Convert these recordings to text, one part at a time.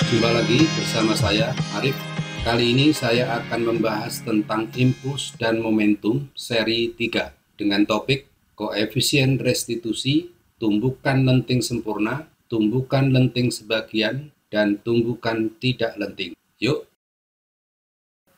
Jumpa lagi bersama saya, Arif. Kali ini saya akan membahas tentang impuls dan momentum seri 3 dengan topik koefisien restitusi, tumbukan lenting sempurna, tumbukan lenting sebagian, dan tumbukan tidak lenting. Yuk!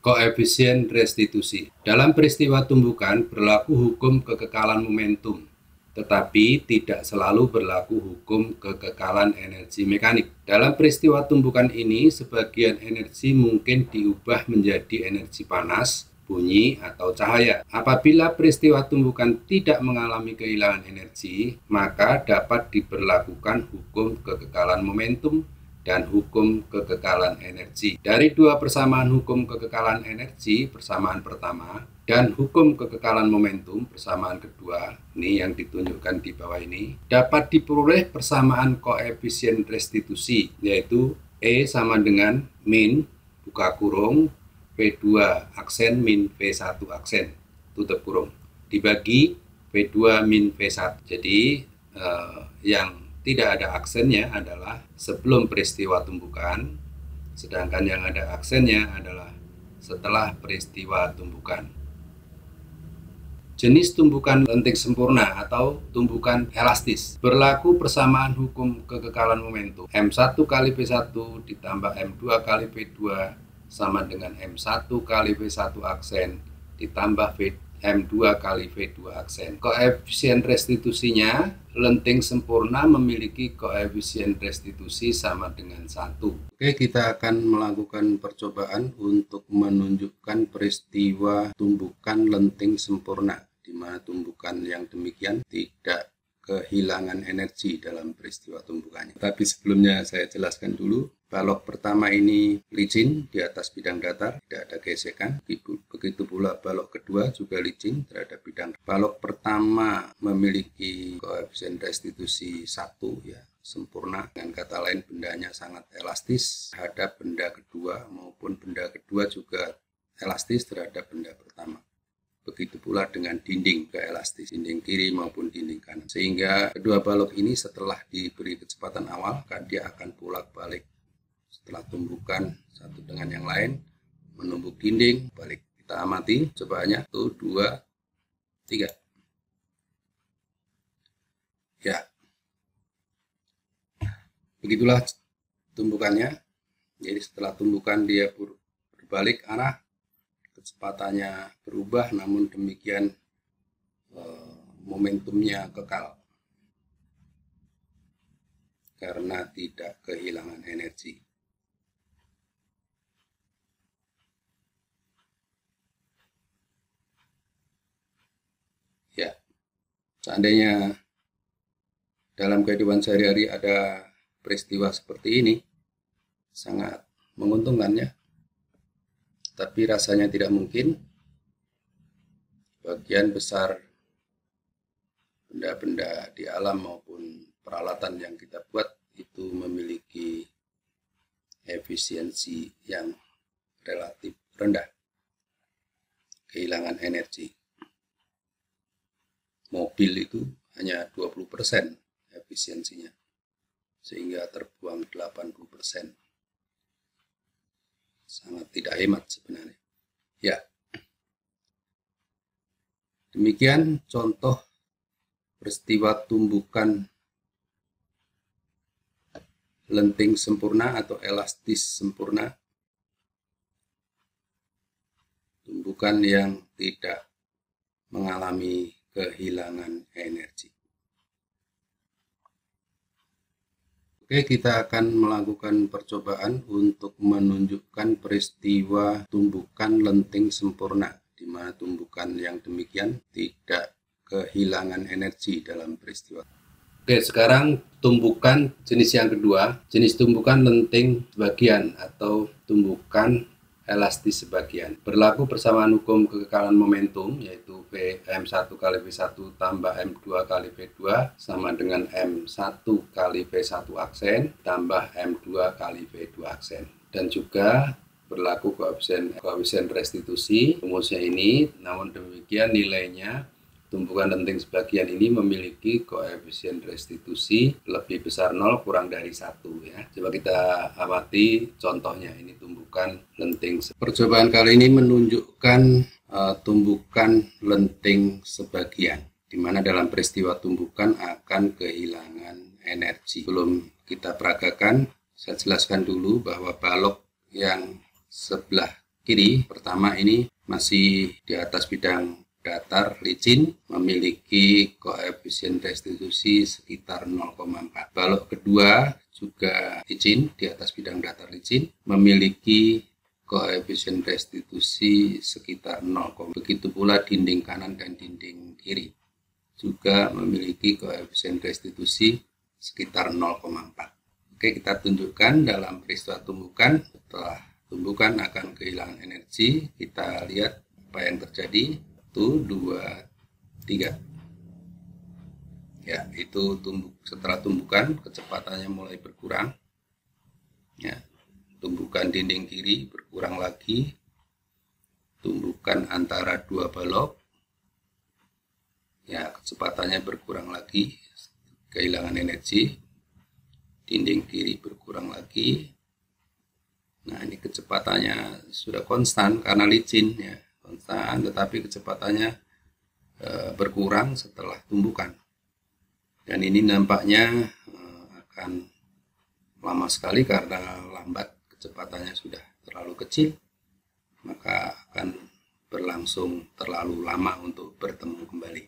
Koefisien restitusi. Dalam peristiwa tumbukan berlaku hukum kekekalan momentum, tetapi tidak selalu berlaku hukum kekekalan energi mekanik. Dalam peristiwa tumbukan ini, sebagian energi mungkin diubah menjadi energi panas, bunyi, atau cahaya. Apabila peristiwa tumbukan tidak mengalami kehilangan energi, maka dapat diberlakukan hukum kekekalan momentum dan hukum kekekalan energi. Dari dua persamaan hukum kekekalan energi, persamaan pertama, dan hukum kekekalan momentum, persamaan kedua, ini yang ditunjukkan di bawah ini, dapat diperoleh persamaan koefisien restitusi, yaitu E sama dengan min, buka kurung, V2 aksen min V1 aksen, tutup kurung, dibagi V2 min V1. Jadi, yang tidak ada aksennya adalah sebelum peristiwa tumbukan, sedangkan yang ada aksennya adalah setelah peristiwa tumbukan. Jenis tumbukan lenting sempurna atau tumbukan elastis. Berlaku persamaan hukum kekekalan momentum. M1 kali V1 ditambah M2 kali V2 sama dengan M1 kali V1 aksen ditambah M2 kali V2 aksen. Koefisien restitusinya, lenting sempurna memiliki koefisien restitusi sama dengan 1. Oke, kita akan melakukan percobaan untuk menunjukkan peristiwa tumbukan lenting sempurna, di mana tumbukan yang demikian tidak kehilangan energi dalam peristiwa tumbukannya. Tapi sebelumnya saya jelaskan dulu, balok pertama ini licin di atas bidang datar, tidak ada gesekan. Begitu pula balok kedua juga licin terhadap bidang. Balok pertama memiliki koefisien restitusi 1 ya, sempurna. Dengan kata lain bendanya sangat elastis terhadap benda kedua, maupun benda kedua juga elastis terhadap benda pertama. Begitu pula dengan dinding elastis, dinding kiri maupun dinding kanan. Sehingga kedua balok ini setelah diberi kecepatan awal, dia akan bolak-balik setelah tumbukan satu dengan yang lain, menumbuk dinding, balik. Kita amati cobaannya, 1, 2, 3. Ya, begitulah tumbukannya. Jadi setelah tumbukan dia berbalik arah, kecepatannya berubah, namun demikian momentumnya kekal karena tidak kehilangan energi. Ya, seandainya dalam kehidupan sehari-hari ada peristiwa seperti ini, sangat menguntungkan ya. Tapi rasanya tidak mungkin. Bagian besar benda-benda di alam maupun peralatan yang kita buat itu memiliki efisiensi yang relatif rendah, kehilangan energi. Mobil itu hanya 20% efisiensinya, sehingga terbuang 80%. Sangat tidak hemat sebenarnya. Ya, demikian contoh peristiwa tumbukan lenting sempurna atau elastis sempurna. Tumbukan yang tidak mengalami kehilangan energi. Oke, kita akan melakukan percobaan untuk menunjukkan peristiwa tumbukan lenting sempurna, di mana tumbukan yang demikian tidak kehilangan energi dalam peristiwa. Oke, sekarang tumbukan jenis yang kedua, jenis tumbukan lenting sebagian atau tumbukan elastis sebagian. Berlaku persamaan hukum kekekalan momentum, yaitu M1 kali V1 tambah M2 kali V2 sama dengan M1 kali V1 aksen tambah M2 kali V2 aksen. Dan juga berlaku koefisien restitusi rumusnya ini, namun demikian nilainya tumbukan lenting sebagian ini memiliki koefisien restitusi lebih besar 0 kurang dari 1 ya. Coba kita amati contohnya, ini tumbukan lenting. Percobaan kali ini menunjukkan tumbukan lenting sebagian, di mana dalam peristiwa tumbukan akan kehilangan energi. Sebelum kita peragakan, saya jelaskan dulu bahwa balok yang sebelah kiri pertama ini masih di atas bidang datar licin, memiliki koefisien restitusi sekitar 0,4. Balok kedua juga licin, di atas bidang datar licin, memiliki koefisien restitusi sekitar 0. Begitu pula dinding kanan dan dinding kiri juga memiliki koefisien restitusi sekitar 0,4. Oke, kita tunjukkan dalam peristiwa tumbukan. Setelah tumbukan akan kehilangan energi, kita lihat apa yang terjadi. 1, 2, 3. Ya, itu setelah tumbukan kecepatannya mulai berkurang. Ya, tumbukan dinding kiri berkurang lagi. Tumbukan antara dua balok. Ya, kecepatannya berkurang lagi, kehilangan energi. Dinding kiri berkurang lagi. Nah, ini kecepatannya sudah konstan karena licin ya. Konstan, tetapi kecepatannya berkurang setelah tumbukan, dan ini nampaknya akan lama sekali karena lambat, kecepatannya sudah terlalu kecil, maka akan berlangsung terlalu lama untuk bertemu kembali.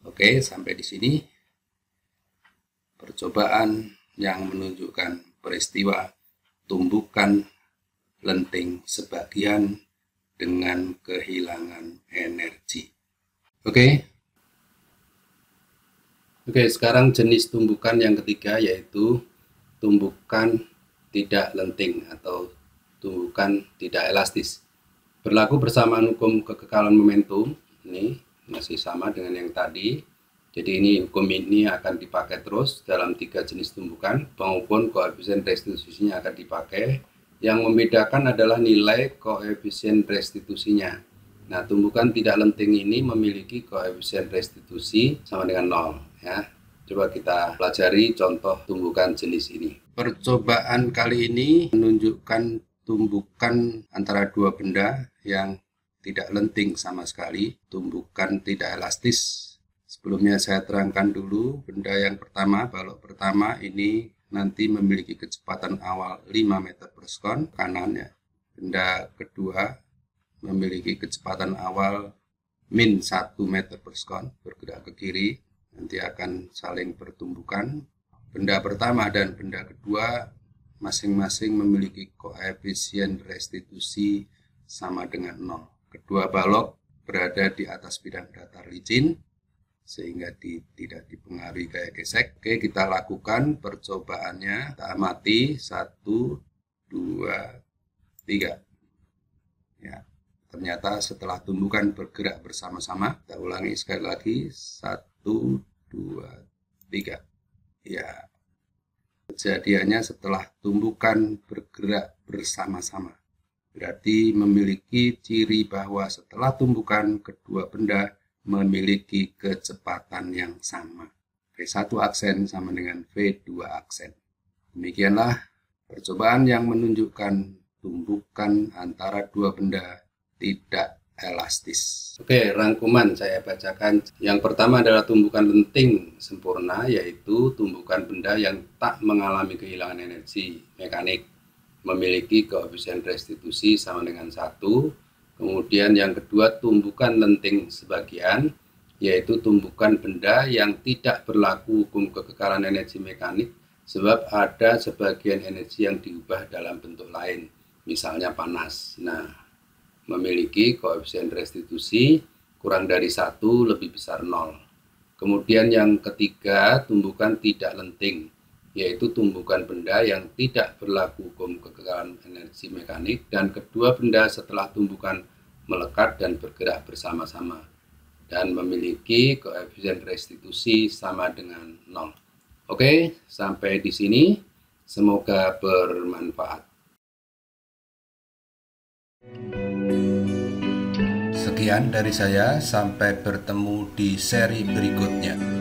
Oke, sampai di sini percobaan yang menunjukkan peristiwa tumbukan lenting sebagian dengan kehilangan energi. Oke, sekarang jenis tumbukan yang ketiga yaitu tumbukan tidak lenting atau tumbukan tidak elastis. Berlaku bersamaan hukum kekekalan momentum, ini masih sama dengan yang tadi. Jadi ini hukum ini akan dipakai terus dalam 3 jenis tumbukan. Maupun koefisien restitusinya akan dipakai. Yang membedakan adalah nilai koefisien restitusinya. Nah, tumbukan tidak lenting ini memiliki koefisien restitusi sama dengan 0 ya. Coba kita pelajari contoh tumbukan jenis ini. Percobaan kali ini menunjukkan tumbukan antara dua benda yang tidak lenting sama sekali, tumbukan tidak elastis. Sebelumnya saya terangkan dulu, benda yang pertama, balok pertama ini nanti memiliki kecepatan awal 5 meter per sekon kanannya. Benda kedua memiliki kecepatan awal min 1 meter per sekon bergerak ke kiri, nanti akan saling bertumbukan. Benda pertama dan benda kedua masing-masing memiliki koefisien restitusi sama dengan 0. Kedua balok berada di atas bidang datar licin sehingga tidak dipengaruhi gaya gesek. Oke, kita lakukan percobaannya. Kita amati 1, 2, 3. Ya, ternyata setelah tumbukan bergerak bersama-sama, kita ulangi sekali lagi. 1, 2, 3. Ya, kejadiannya setelah tumbukan bergerak bersama-sama. Berarti memiliki ciri bahwa setelah tumbukan kedua benda memiliki kecepatan yang sama. V1 aksen sama dengan V2 aksen. Demikianlah percobaan yang menunjukkan tumbukan antara dua benda tidak elastis. Oke, rangkuman saya bacakan. Yang pertama adalah tumbukan lenting sempurna, yaitu tumbukan benda yang tak mengalami kehilangan energi mekanik, memiliki koefisien restitusi sama dengan 1. Kemudian yang kedua, tumbukan lenting sebagian, yaitu tumbukan benda yang tidak berlaku hukum kekekalan energi mekanik sebab ada sebagian energi yang diubah dalam bentuk lain, misalnya panas. Nah, memiliki koefisien restitusi kurang dari 1 lebih besar 0. Kemudian yang ketiga, tumbukan tidak lenting, yaitu tumbukan benda yang tidak berlaku hukum kekekalan energi mekanik, dan kedua benda setelah tumbukan melekat dan bergerak bersama-sama dan memiliki koefisien restitusi sama dengan 0. Oke, sampai di sini. Semoga bermanfaat. Sekian Sekian dari saya, sampai bertemu di seri berikutnya.